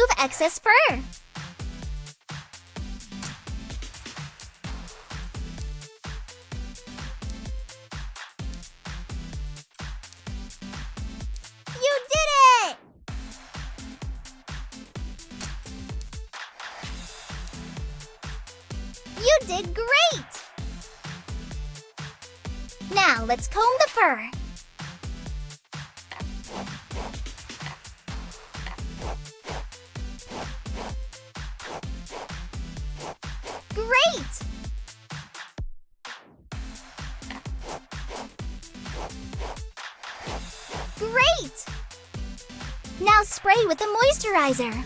remove excess fur. You did it! You did great! Now let's comb the fur. Great! Great! Now spray with the moisturizer.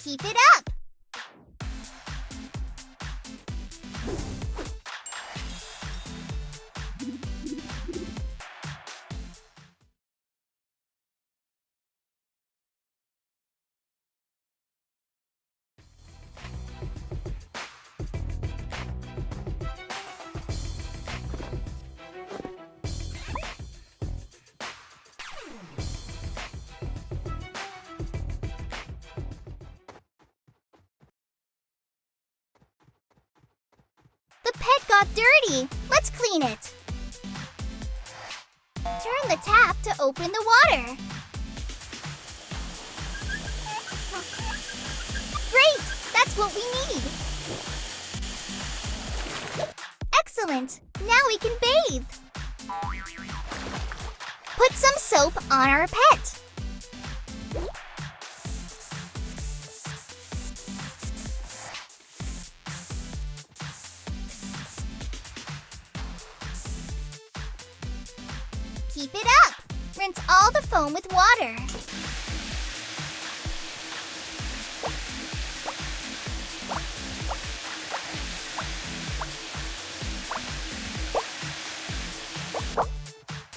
Keep it up. The pet got dirty. Let's clean it. Turn the tap to open the water. Great! That's what we need. Excellent! Now we can bathe. Put some soap on our pet. Keep it up. Rinse all the foam with water.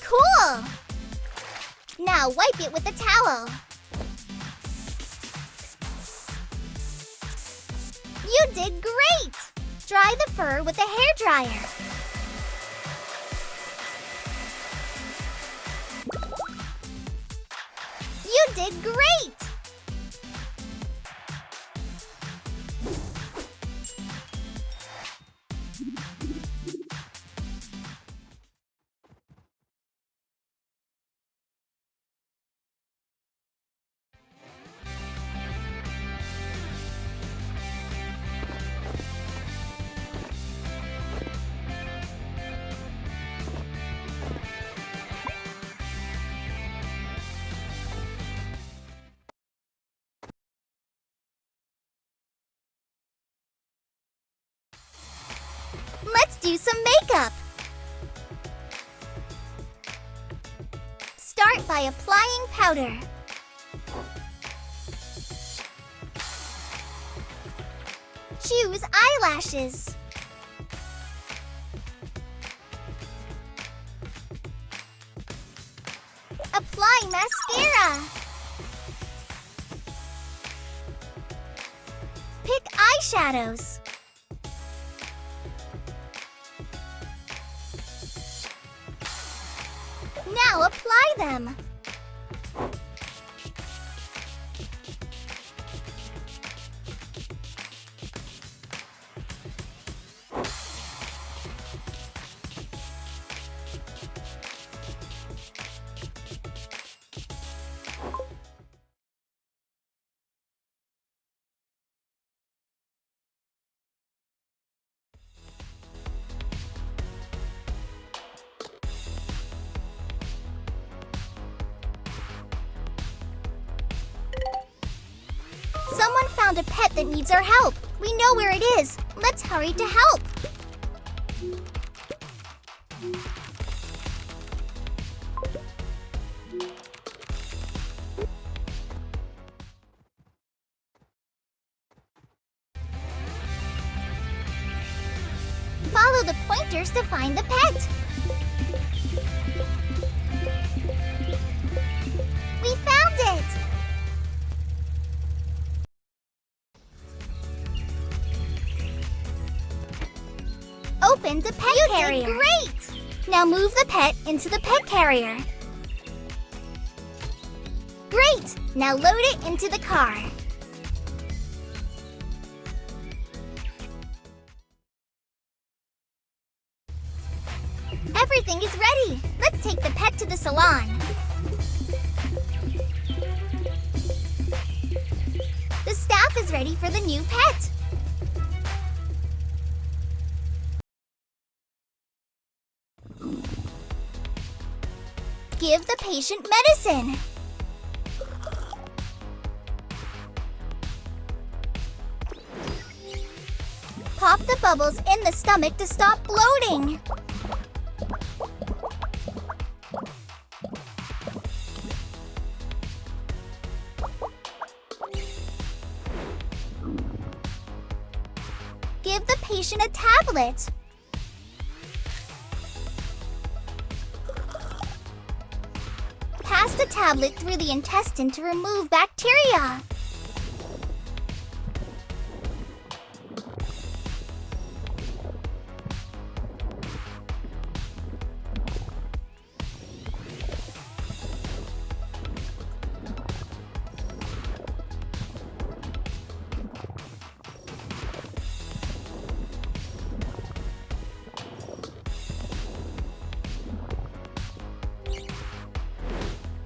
Cool! Now wipe it with a towel. You did great! Dry the fur with a hairdryer. You did great! Let's do some makeup. Start by applying powder. Choose eyelashes. Apply mascara. Pick eyeshadows. Now apply them. Someone found a pet that needs our help. We know where it is. Let's hurry to help. Follow the pointers to find the pet. We found it! opened the pet carrier. You did great! Now move the pet into the pet carrier. Great! Now load it into the car. Everything is ready. Let's take the pet to the salon. The staff is ready for the new pet. Give the patient medicine. Pop the bubbles in the stomach to stop bloating. Give the patient a tablet. Pass the tablet through the intestine to remove bacteria.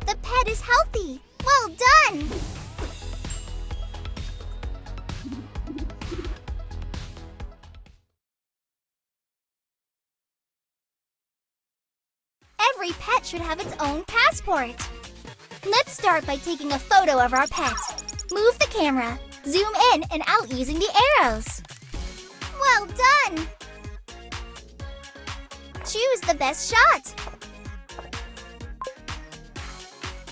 The pet is healthy. Well done! Every pet should have its own passport. Let's start by taking a photo of our pet. Move the camera, zoom in and out using the arrows. Well done! Choose the best shot.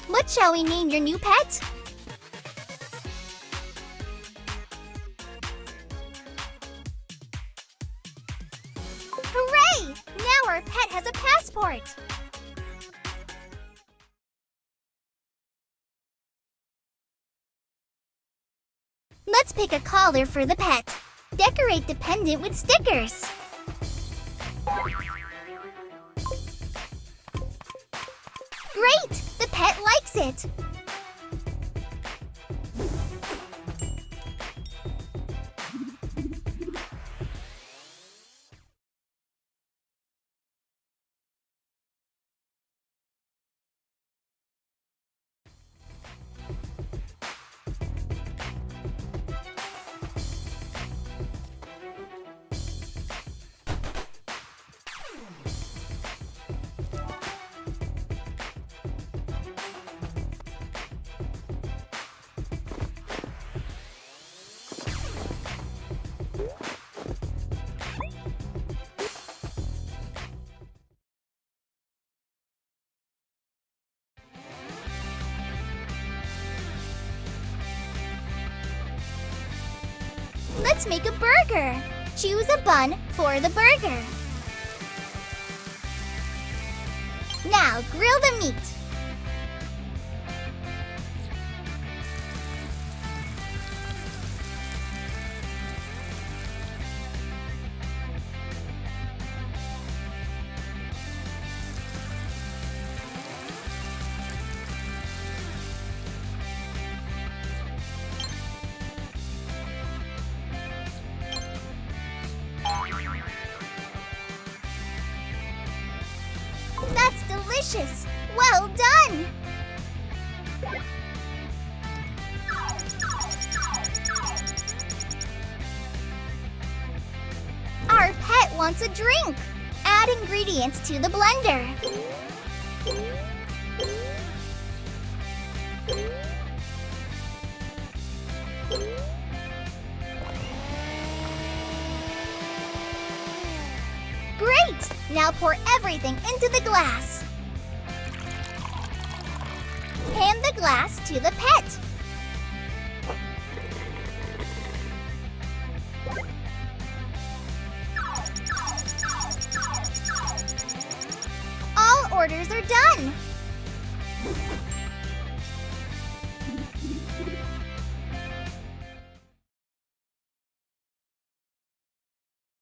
What shall we name your new pet? Hooray! Now our pet has a passport. Let's pick a collar for the pet. Decorate the pendant with stickers. Great! The pet likes it. Let's make a burger. Choose a bun for the burger. Now grill the meat. That's delicious! Well done! Our pet wants a drink. Add ingredients to the blender. Great! Now pour everything into the glass. Hand the glass to the pet. All orders are done.